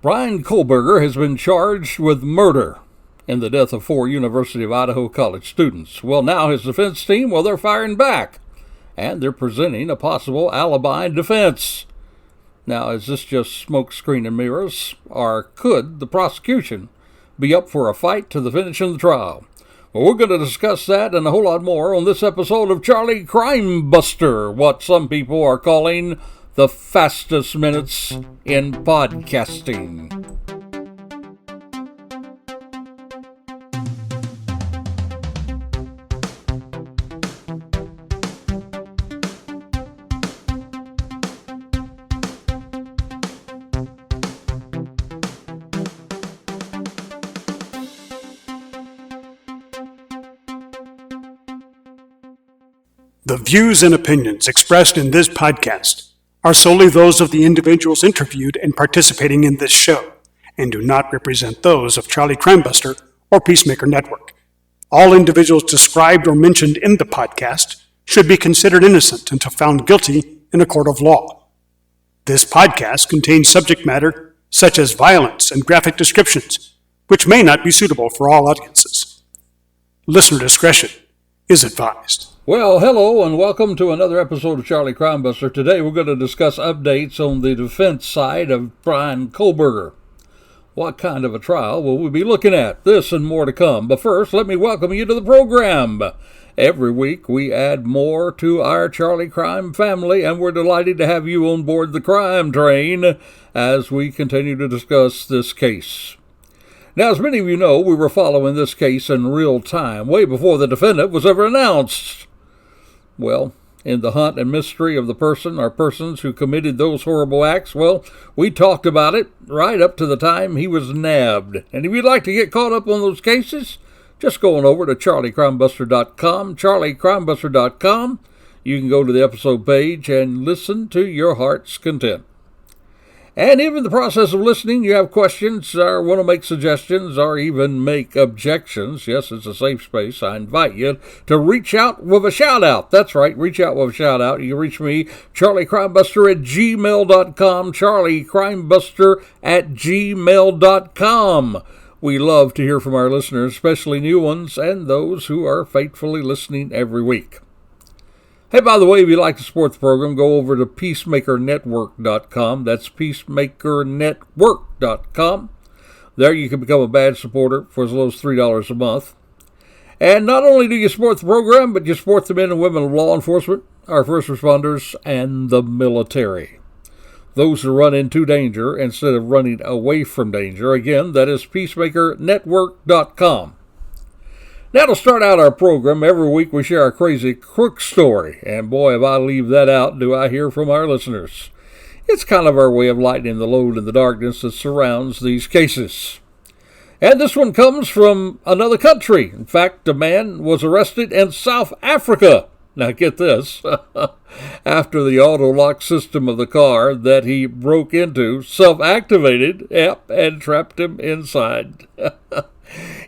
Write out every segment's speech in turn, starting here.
Bryan Koberger has been charged with murder in the death of 4 University of Idaho College students. Well, now his defense team, they're firing back, and they're presenting a possible alibi defense. Now, is this just smoke screen and mirrors, or could the prosecution be up for a fight to the finish of the trial? Well, we're going to discuss that and a whole lot more on this episode of Charlie Crimebuster, what some people are calling the fastest minutes in podcasting. The views and opinions expressed in this podcast are solely those of the individuals interviewed and participating in this show, and do not represent those of Charlie Crimebuster or Peacemaker Network. All individuals described or mentioned in the podcast should be considered innocent until found guilty in a court of law. This podcast contains subject matter such as violence and graphic descriptions, which may not be suitable for all audiences. Listener discretion is advised. Well, hello and welcome to another episode of Charlie Crimebuster. Today we're going to discuss updates on the defense side of Bryan Koberger. What kind of a trial will we be looking at? This and more to come. But first, let me welcome you to the program. Every week we add more to our Charlie Crime family, and we're delighted to have you on board the crime train as we continue to discuss this case. Now, as many of you know, we were following this case in real time, way before the defendant was ever announced. Well, in the hunt and mystery of the person or persons who committed those horrible acts, we talked about it right up to the time he was nabbed. And if you'd like to get caught up on those cases, just go on over to charliecrimebuster.com, charliecrimebuster.com. You can go to the episode page and listen to your heart's content. And if in the process of listening you have questions or want to make suggestions or even make objections, yes, it's a safe space, I invite you to reach out with a shout-out. That's right, reach out with a shout-out. You can reach me, charliecrimebuster@gmail.com, charliecrimebuster@gmail.com. We love to hear from our listeners, especially new ones and those who are faithfully listening every week. Hey, by the way, if you'd like to support the program, go over to peacemakernetwork.com. That's peacemakernetwork.com. There you can become a badge supporter for as low as $3 a month. And not only do you support the program, but you support the men and women of law enforcement, our first responders, and the military. Those who run into danger instead of running away from danger. Again, that is peacemakernetwork.com. Now, to start out our program, every week we share a crazy crook story. And boy, if I leave that out, do I hear from our listeners. It's kind of our way of lightening the load in the darkness that surrounds these cases. And this one comes from another country. In fact, a man was arrested in South Africa. Now, get this. After the auto-lock system of the car that he broke into self-activated, and trapped him inside.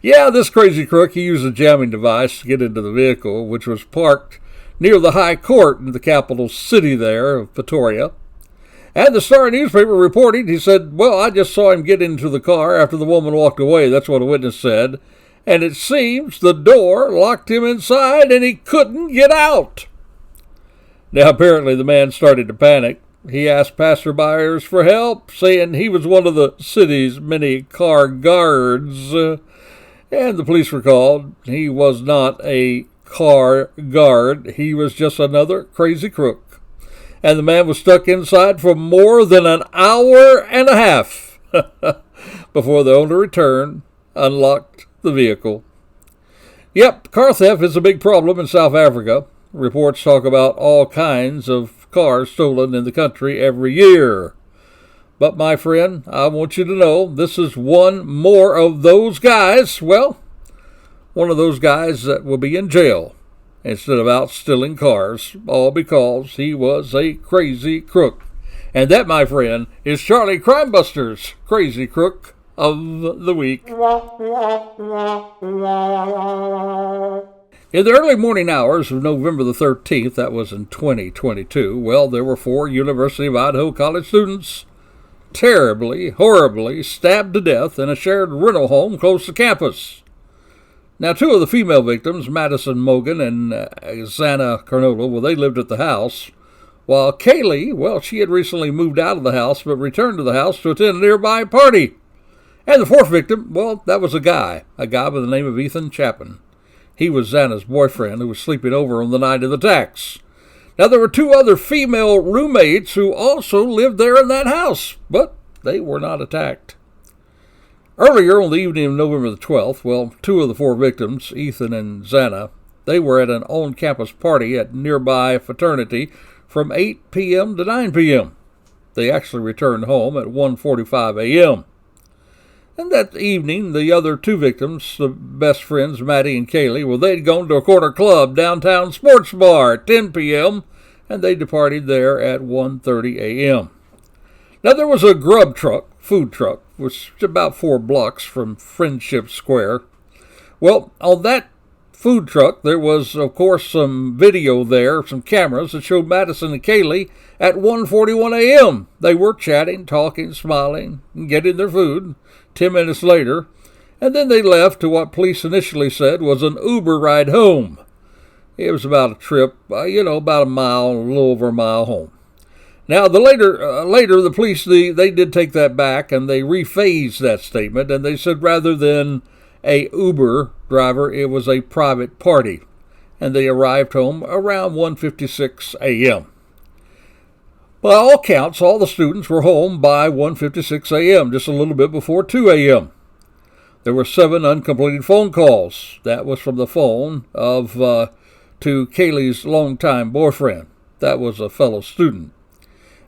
Yeah, this crazy crook, he used a jamming device to get into the vehicle, which was parked near the High Court in the capital city there of Pretoria. And the Star newspaper reported, he said, I just saw him get into the car after the woman walked away. That's what a witness said. And it seems the door locked him inside and he couldn't get out. Now, apparently the man started to panic. He asked passerbyers for help, saying he was one of the city's many car guards. And the police were called. He was not a car guard. He was just another crazy crook. And the man was stuck inside for more than an hour and a half before the owner returned, unlocked the vehicle. Yep, car theft is a big problem in South Africa. Reports talk about all kinds of cars stolen in the country every year. But my friend, I want you to know this is one more of those guys, one of those guys that will be in jail instead of out stealing cars, all because he was a crazy crook. And that, my friend, is Charlie Crimebuster's Crazy Crook of the Week. In the early morning hours of November the 13th, that was in 2022, there were 4 University of Idaho College students terribly, horribly stabbed to death in a shared rental home close to campus. Now, two of the female victims, Madison Mogan and Xana Carnola, well, they lived at the house, while Kaylee, well, she had recently moved out of the house but returned to the house to attend a nearby party. And the fourth victim, well, that was a guy by the name of Ethan Chapin. He was Xana's boyfriend who was sleeping over on the night of the attacks. Now, there were two other female roommates who also lived there in that house, but they were not attacked. Earlier on the evening of November the 12th, well, two of the four victims, Ethan and Xana, they were at an on-campus party at nearby fraternity from 8 p.m. to 9 p.m. They actually returned home at 1:45 a.m. And that evening, the other two victims, the best friends, Maddie and Kaylee, well, they'd gone to a corner club, downtown sports bar, at 10 p.m., and they departed there at 1:30 a.m. Now, there was a grub truck, food truck, which was about 4 blocks from Friendship Square. Well, on that food truck, there was, of course, some video there, some cameras that showed Madison and Kaylee at 1:41 a.m. They were chatting, talking, smiling, and getting their food. 10 minutes later, and then they left to what police initially said was an Uber ride home. It was about a trip, about a mile, a little over a mile home. Now, later, the police, they did take that back, and they rephased that statement, and they said rather than a Uber driver, it was a private party, and they arrived home around 1:56 a.m. By all counts, all the students were home by 1:56 a.m., just a little bit before 2 a.m. There were 7 uncompleted phone calls. That was from the phone to Kaylee's longtime boyfriend. That was a fellow student.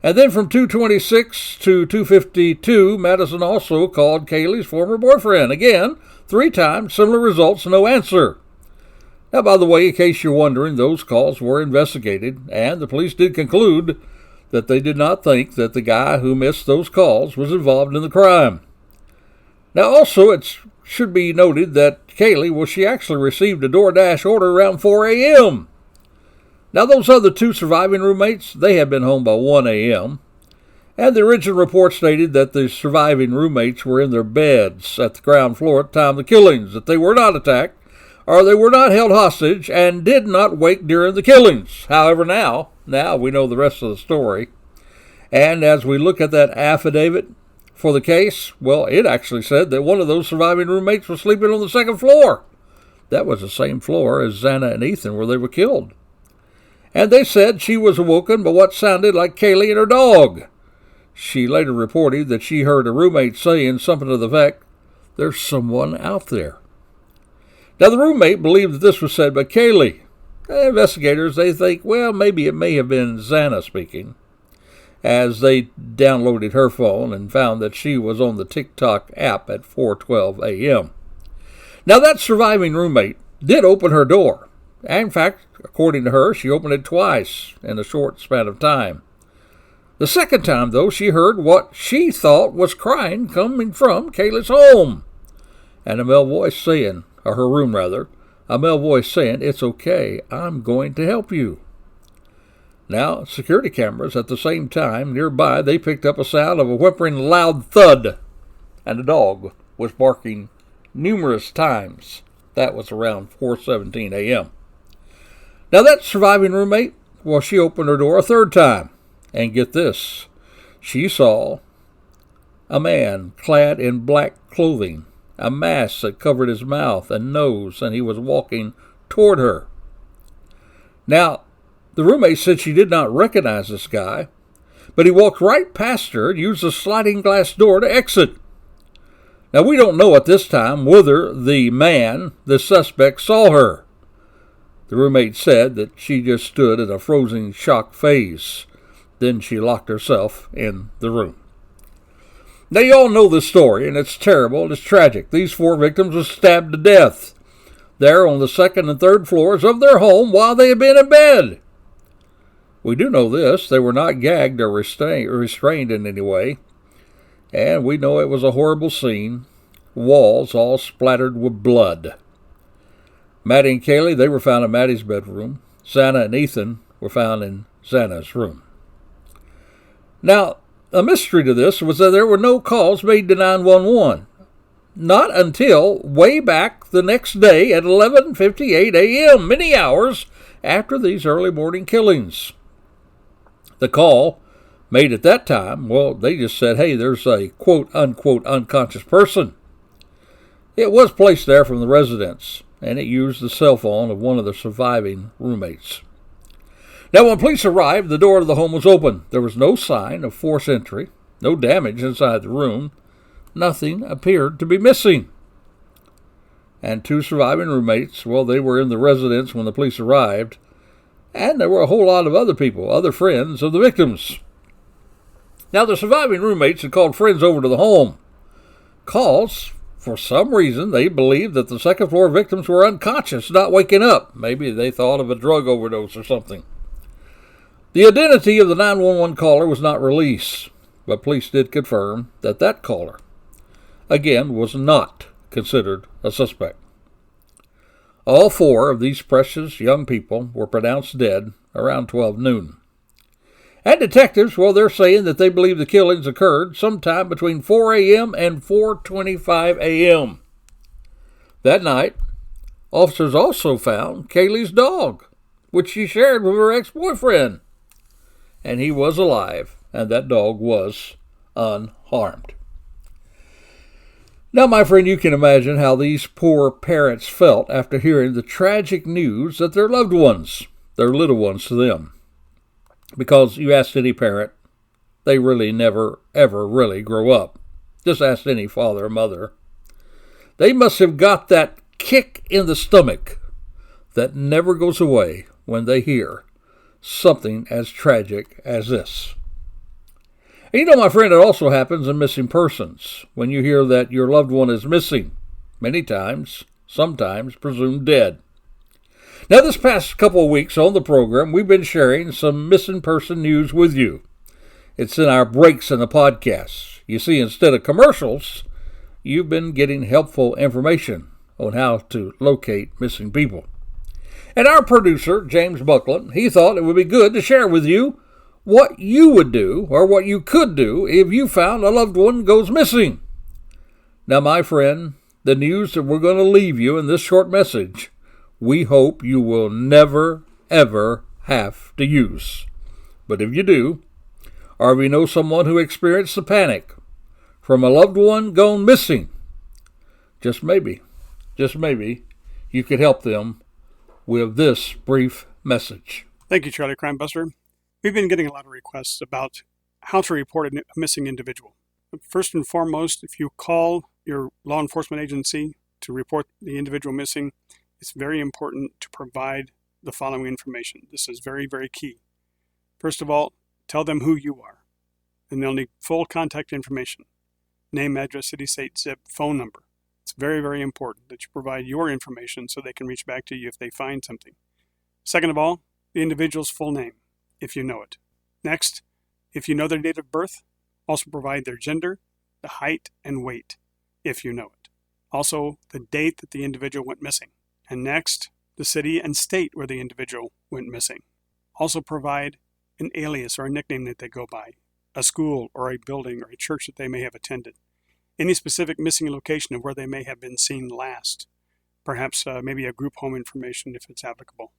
And then from 2:26 to 2:52, Madison also called Kaylee's former boyfriend. Again, 3 times, similar results, no answer. Now, by the way, in case you're wondering, those calls were investigated, and the police did conclude that they did not think that the guy who missed those calls was involved in the crime. Now, also, it should be noted that Kaylee, well, she actually received a DoorDash order around 4 a.m. Now, those other 2 surviving roommates, they had been home by 1 a.m., and the original report stated that the surviving roommates were in their beds at the ground floor at the time of the killings, that they were not attacked, or they were not held hostage, and did not wake during the killings. However, now we know the rest of the story. And as we look at that affidavit for the case, well, it actually said that one of those surviving roommates was sleeping on the second floor. That was the same floor as Xana and Ethan where they were killed. And they said she was awoken by what sounded like Kaylee and her dog. She later reported that she heard a roommate saying something to the effect, "There's someone out there." Now, the roommate believed that this was said by Kaylee. Investigators, they think, well, maybe it may have been Xana speaking, as they downloaded her phone and found that she was on the TikTok app at 4:12 a.m. Now, that surviving roommate did open her door. And in fact, according to her, she opened it twice in a short span of time. The second time, though, she heard what she thought was crying coming from Kaylee's home, and a male voice saying, or her room rather, a male voice saying, "It's okay, I'm going to help you." Now, security cameras at the same time nearby, they picked up a sound of a whimpering loud thud, and a dog was barking numerous times. That was around 4:17 a.m. Now, that surviving roommate, well, she opened her door a third time, and get this, she saw a man clad in black clothing, a mask that covered his mouth and nose, and he was walking toward her. Now, the roommate said she did not recognize this guy, but he walked right past her and used a sliding glass door to exit. Now, we don't know at this time whether the suspect, saw her. The roommate said that she just stood in a frozen shock phase. Then she locked herself in the room. Now, you all know this story, and it's terrible and it's tragic. These 4 victims were stabbed to death there on the second and third floors of their home while they had been in bed. We do know this. They were not gagged or restrained in any way. And we know it was a horrible scene. Walls all splattered with blood. Maddie and Kaylee, they were found in Maddie's bedroom. Xana and Ethan were found in Xana's room. Now, a mystery to this was that there were no calls made to 911. Not until way back the next day at 11:58 a.m., many hours after these early morning killings. The call made at that time, well, they just said, hey, there's a quote-unquote unconscious person. It was placed there from the residence, and it used the cell phone of one of the surviving roommates. Now, when police arrived, the door of the home was open. There was no sign of forced entry, no damage inside the room. Nothing appeared to be missing. And two surviving roommates, well, they were in the residence when the police arrived, and there were a whole lot of other people, other friends of the victims. Now, the surviving roommates had called friends over to the home. Calls, for some reason, they believed that the second-floor victims were unconscious, not waking up. Maybe they thought of a drug overdose or something. The identity of the 911 caller was not released, but police did confirm that that caller, again, was not considered a suspect. All four of these precious young people were pronounced dead around 12 noon. And detectives, well, they're saying that they believe the killings occurred sometime between 4 a.m. and 4:25 a.m. That night, officers also found Kaylee's dog, which she shared with her ex-boyfriend. And he was alive, and that dog was unharmed. Now, my friend, you can imagine how these poor parents felt after hearing the tragic news that their loved ones, their little ones to them, because you ask any parent, they really never, ever really grow up. Just ask any father or mother. They must have got that kick in the stomach that never goes away when they hear something as tragic as this. And you know, my friend, it also happens in missing persons. When you hear that your loved one is missing, many times, sometimes presumed dead. Now, this past couple of weeks on the program, we've been sharing some missing person news with you. It's in our breaks in the podcast. You see, instead of commercials, you've been getting helpful information on how to locate missing people. And our producer, James Buckland, he thought it would be good to share with you what you would do, or what you could do, if you found a loved one goes missing. Now, my friend, the news that we're going to leave you in this short message, we hope you will never, ever have to use. But if you do, or if you know someone who experienced the panic from a loved one gone missing, just maybe, you could help them with this brief message. Thank you, Charlie Crimebuster. We've been getting a lot of requests about how to report a missing individual. First and foremost, if you call your law enforcement agency to report the individual missing, it's very important to provide the following information. This is very, very key. First of all, tell them who you are, and they'll need full contact information: name, address, city, state, zip, phone number. It's very, very important that you provide your information so they can reach back to you if they find something. Second of all, the individual's full name, if you know it. Next, if you know their date of birth, also provide their gender, the height, and weight, if you know it. Also, the date that the individual went missing. And next, the city and state where the individual went missing. Also provide an alias or a nickname that they go by, a school or a building or a church that they may have attended, any specific missing location of where they may have been seen last, perhaps maybe a group home information if it's applicable.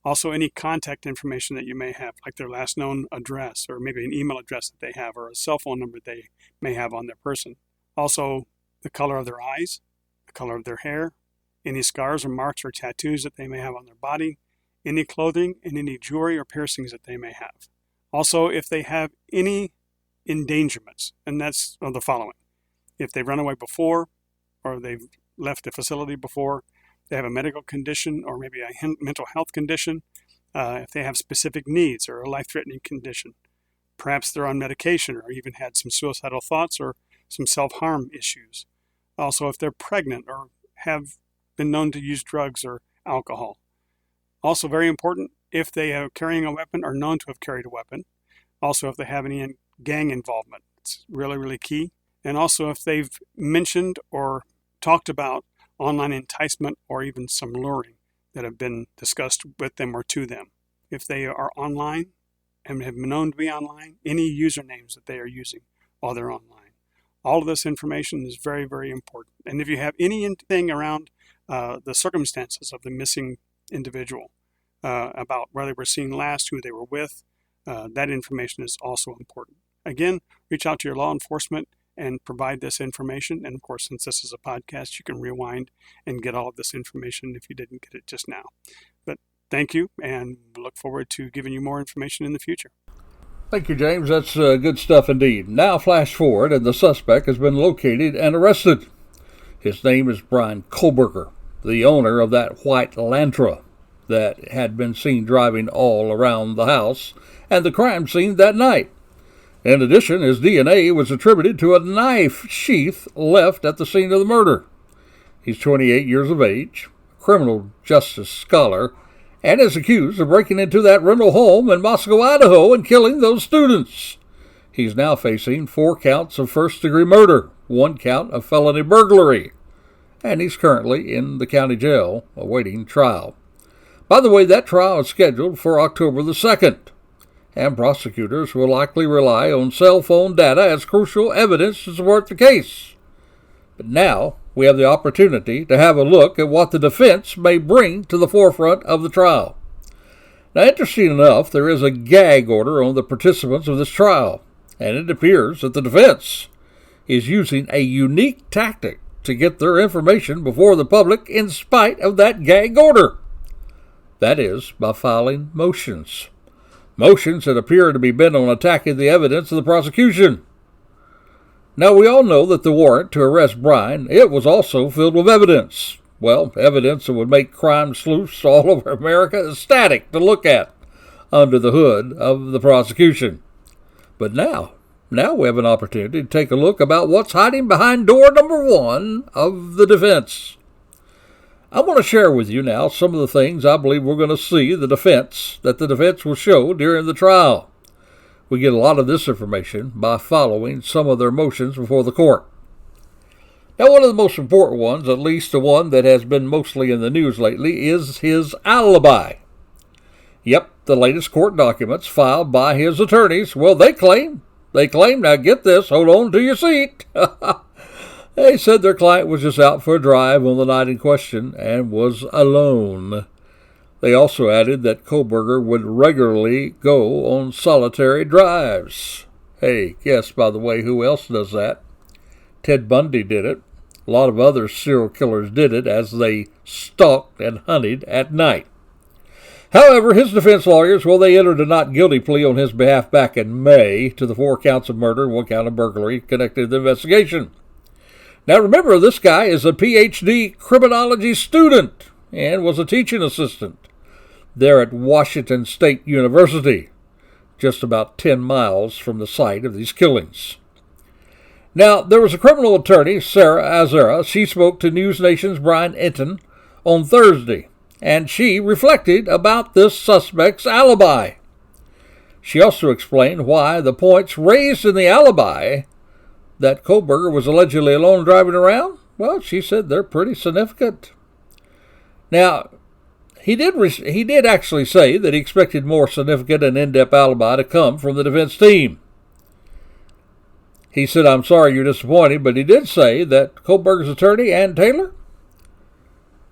Also, any contact information that you may have, like their last known address, or maybe an email address that they have, or a cell phone number they may have on their person. Also, the color of their eyes, the color of their hair, any scars or marks or tattoos that they may have on their body, any clothing, and any jewelry or piercings that they may have. Also, if they have any endangerments, and that's the following. If they've run away before, or they've left the facility before, they have a medical condition or maybe a mental health condition, if they have specific needs or a life-threatening condition. Perhaps they're on medication or even had some suicidal thoughts or some self-harm issues. Also, if they're pregnant or have been known to use drugs or alcohol. Also very important, if they are carrying a weapon or known to have carried a weapon. Also, if they have any gang involvement. It's really, really key. And also, if they've mentioned or talked about online enticement or even some luring that have been discussed with them or to them. If they are online and have been known to be online, any usernames that they are using while they're online. All of this information is very, very important. And if you have anything around the circumstances of the missing individual, about where they were seen last, who they were with, that information is also important. Again, reach out to your law enforcement and provide this information. And of course, since this is a podcast, you can rewind and get all of this information if you didn't get it just now. But thank you, and look forward to giving you more information in the future. Thank you, James. That's good stuff indeed. Now flash forward, and the suspect has been located and arrested. His name is Bryan Koberger, the owner of that white Lantra that had been seen driving all around the house and the crime scene that night. In addition, his DNA was attributed to a knife sheath left at the scene of the murder. He's 28 years of age, criminal justice scholar, and is accused of breaking into that rental home in Moscow, Idaho, and killing those students. He's now facing 4 counts of first-degree murder, 1 count of felony burglary, and he's currently in the county jail awaiting trial. By the way, that trial is scheduled for October the 2nd. And prosecutors will likely rely on cell phone data as crucial evidence to support the case. But now we have the opportunity to have a look at what the defense may bring to the forefront of the trial. Now, interesting enough, there is a gag order on the participants of this trial, and it appears that the defense is using a unique tactic to get their information before the public in spite of that gag order. That is, by filing motions. Motions that appear to be bent on attacking the evidence of the prosecution. Now, we all know that the warrant to arrest Bryan, it was also filled with evidence. Well, evidence that would make crime sleuths all over America ecstatic to look at under the hood of the prosecution. But now we have an opportunity to take a look about what's hiding behind door number 1 of the defense. I want to share with you now some of the things I believe we're going to see that the defense will show during the trial. We get a lot of this information by following some of their motions before the court. Now, one of the most important ones, at least the one that has been mostly in the news lately, is his alibi. Yep, the latest court documents filed by his attorneys, well, they claim, now get this, hold on to your seat. They said their client was just out for a drive on the night in question and was alone. They also added that Koberger would regularly go on solitary drives. Hey, guess, by the way, who else does that? Ted Bundy did it. A lot of other serial killers did it as they stalked and hunted at night. However, his defense lawyers, well, they entered a not guilty plea on his behalf back in May to the 4 counts of murder and 1 count of burglary connected to the investigation. Now, remember, this guy is a PhD criminology student and was a teaching assistant there at Washington State University, just about 10 miles from the site of these killings. Now, there was a criminal attorney, Sarah Azera. She spoke to News Nation's Brian Enton on Thursday, and she reflected about this suspect's alibi. She also explained why the points raised in the alibi that Koberger was allegedly alone driving around, well, she said they're pretty significant. Now, he did actually say that he expected more significant and in-depth alibi to come from the defense team. He said, I'm sorry you're disappointed, but he did say that Koberger's attorney, Ann Taylor,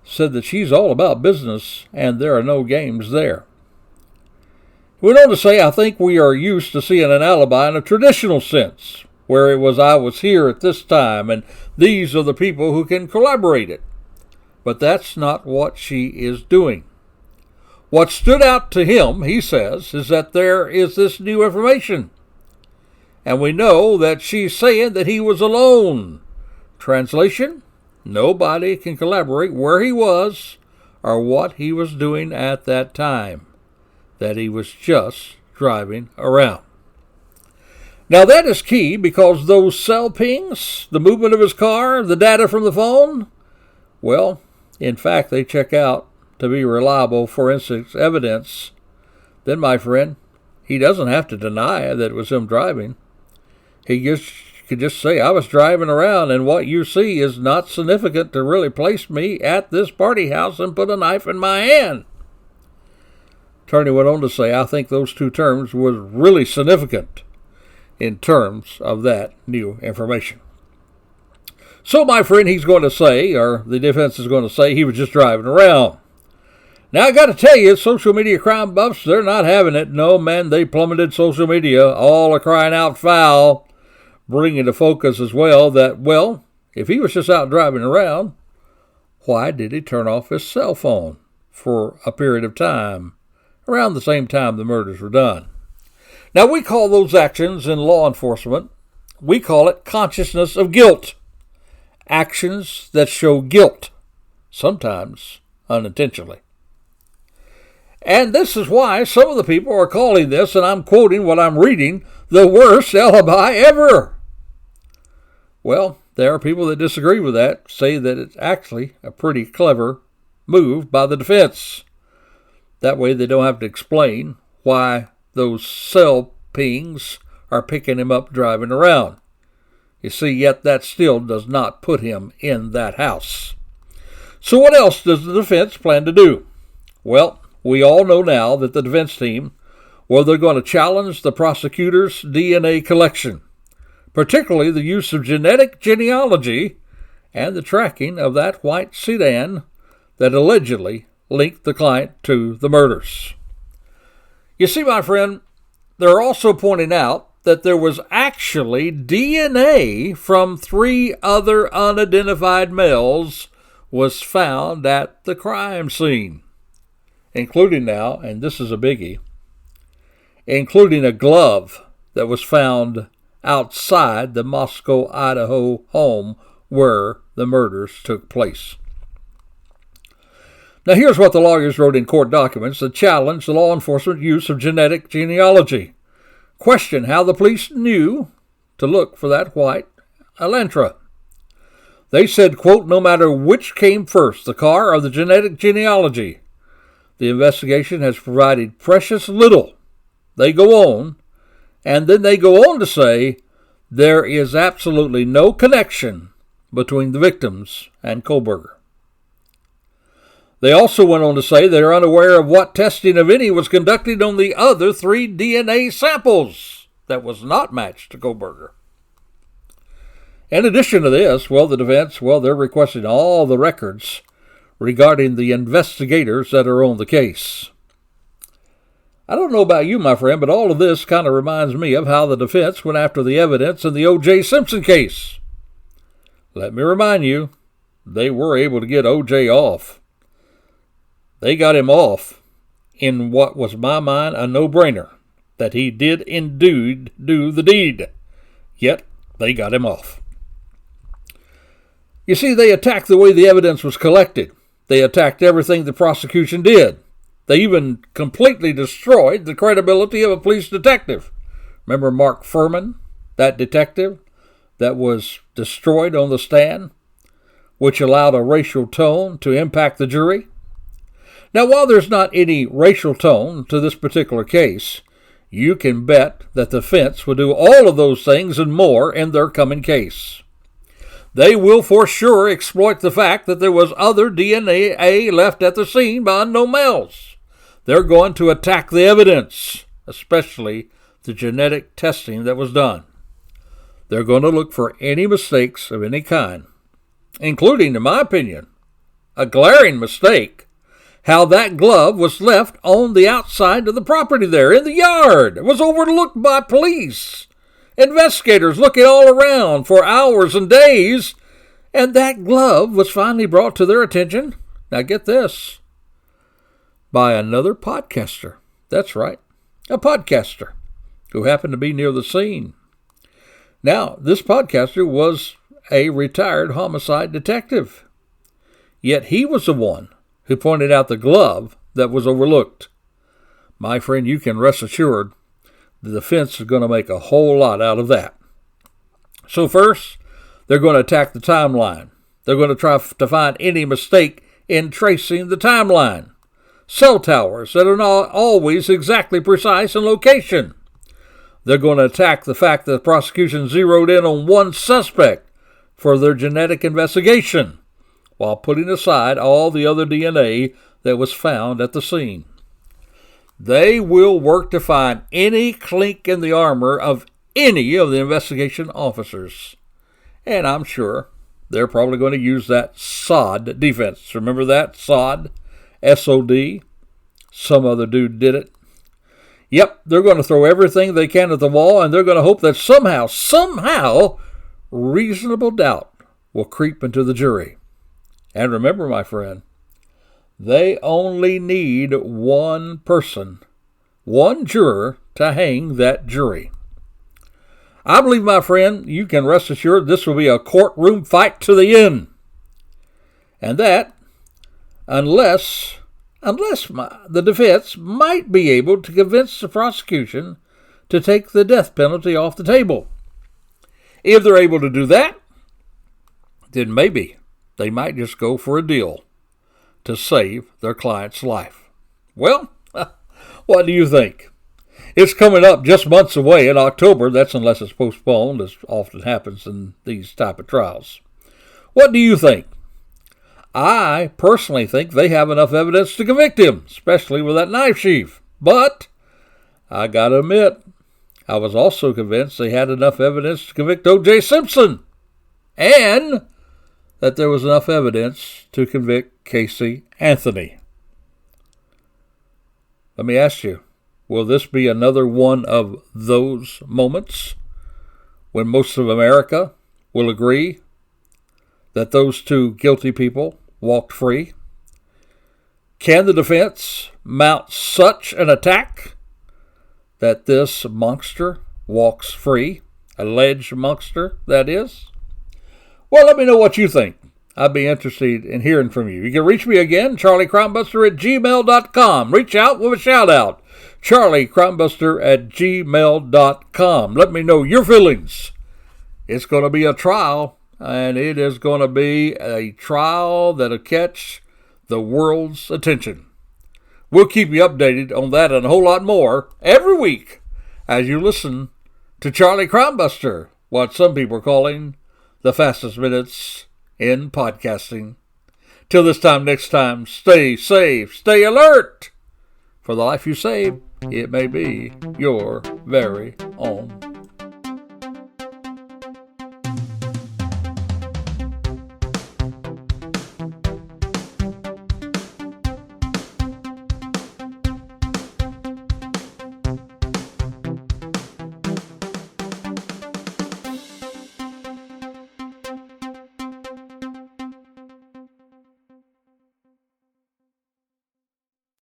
said that she's all about business and there are no games there. He went on to say, I think we are used to seeing an alibi in a traditional sense, where it was, I was here at this time, and these are the people who can corroborate it. But that's not what she is doing. What stood out to him, he says, is that there is this new information. And we know that she's saying that he was alone. Translation, nobody can corroborate where he was or what he was doing at that time. That he was just driving around. Now that is key because those cell pings, the movement of his car, the data from the phone, well, in fact, they check out to be reliable forensics evidence. Then, my friend, he doesn't have to deny that it was him driving. He could just say, I was driving around and what you see is not significant to really place me at this party house and put a knife in my hand. Attorney went on to say, I think those two terms were really significant in terms of that new information. So, my friend, he's going to say, or the defense is going to say, he was just driving around. Now, I got to tell you, social media crime buffs, they're not having it. No, man, they plummeted social media, all a crying out foul, bringing to focus as well that, well, if he was just out driving around, why did he turn off his cell phone for a period of time, around the same time the murders were done? Now, we call those actions in law enforcement, we call it consciousness of guilt. Actions that show guilt, sometimes unintentionally. And this is why some of the people are calling this, and I'm quoting what I'm reading, the worst alibi ever. Well, there are people that disagree with that, say that it's actually a pretty clever move by the defense. That way they don't have to explain why those cell pings are picking him up driving around. You see, yet that still does not put him in that house. So what else does the defense plan to do? Well, we all know now that the defense team, well, they're going to challenge the prosecutor's DNA collection, particularly the use of genetic genealogy and the tracking of that white sedan that allegedly linked the client to the murders. You see, my friend, they're also pointing out that there was actually DNA from 3 other unidentified males was found at the crime scene, including now, and this is a biggie, including a glove that was found outside the Moscow, Idaho home where the murders took place. Now here's what the lawyers wrote in court documents that challenged the law enforcement use of genetic genealogy. Question how the police knew to look for that white Elantra. They said, quote, no matter which came first, the car or the genetic genealogy, the investigation has provided precious little. They go on, and then they go on to say there is absolutely no connection between the victims and Koberger. They also went on to say they are unaware of what testing, if any, was conducted on the other 3 DNA samples that was not matched to Koberger. In addition to this, well, the defense, well, they're requesting all the records regarding the investigators that are on the case. I don't know about you, my friend, but all of this kind of reminds me of how the defense went after the evidence in the O.J. Simpson case. Let me remind you, they were able to get O.J. off. They got him off in what was, in my mind, a no-brainer, that he did indeed do the deed. Yet, they got him off. You see, they attacked the way the evidence was collected. They attacked everything the prosecution did. They even completely destroyed the credibility of a police detective. Remember Mark Furman, that detective that was destroyed on the stand, which allowed a racial tone to impact the jury? Now, while there's not any racial tone to this particular case, you can bet that the defense will do all of those things and more in their coming case. They will for sure exploit the fact that there was other DNA left at the scene by unknown males. They're going to attack the evidence, especially the genetic testing that was done. They're going to look for any mistakes of any kind, including, in my opinion, a glaring mistake, how that glove was left on the outside of the property there, in the yard. It was overlooked by police. Investigators looking all around for hours and days, and that glove was finally brought to their attention, now get this, by another podcaster. That's right, a podcaster who happened to be near the scene. Now, this podcaster was a retired homicide detective, yet he was the one who pointed out the glove that was overlooked. My friend, you can rest assured the defense is going to make a whole lot out of that. So first, they're going to attack the timeline. They're going to try to find any mistake in tracing the timeline. Cell towers that are not always exactly precise in location. They're going to attack the fact that the prosecution zeroed in on one suspect for their genetic investigation, while putting aside all the other DNA that was found at the scene. They will work to find any clink in the armor of any of the investigation officers. And I'm sure they're probably going to use that SOD defense. Remember that? SOD? S-O-D? Some other dude did it. Yep, they're going to throw everything they can at the wall, and they're going to hope that somehow, reasonable doubt will creep into the jury. And remember, my friend, they only need one person, one juror, to hang that jury. I believe, my friend, you can rest assured this will be a courtroom fight to the end. And that, unless the defense might be able to convince the prosecution to take the death penalty off the table. If they're able to do that, then maybe they might just go for a deal to save their client's life. Well, what do you think? It's coming up just months away in October. That's unless it's postponed, as often happens in these type of trials. What do you think? I personally think they have enough evidence to convict him, especially with that knife sheath. But I gotta admit, I was also convinced they had enough evidence to convict O.J. Simpson, and that there was enough evidence to convict Casey Anthony. Let me ask you, will this be another one of those moments when most of America will agree that those two guilty people walked free? Can the defense mount such an attack that this monster walks free? Alleged monster, that is? Well, let me know what you think. I'd be interested in hearing from you. You can reach me again, charliecrimebuster@gmail.com. Reach out with a shout-out, charliecrimebuster@gmail.com. Let me know your feelings. It's going to be a trial, and it is going to be a trial that'll catch the world's attention. We'll keep you updated on that and a whole lot more every week as you listen to Charlie Crimebuster, what some people are calling the fastest minutes in podcasting. Till this time next time, stay safe, stay alert. For the life you save, it may be your very own.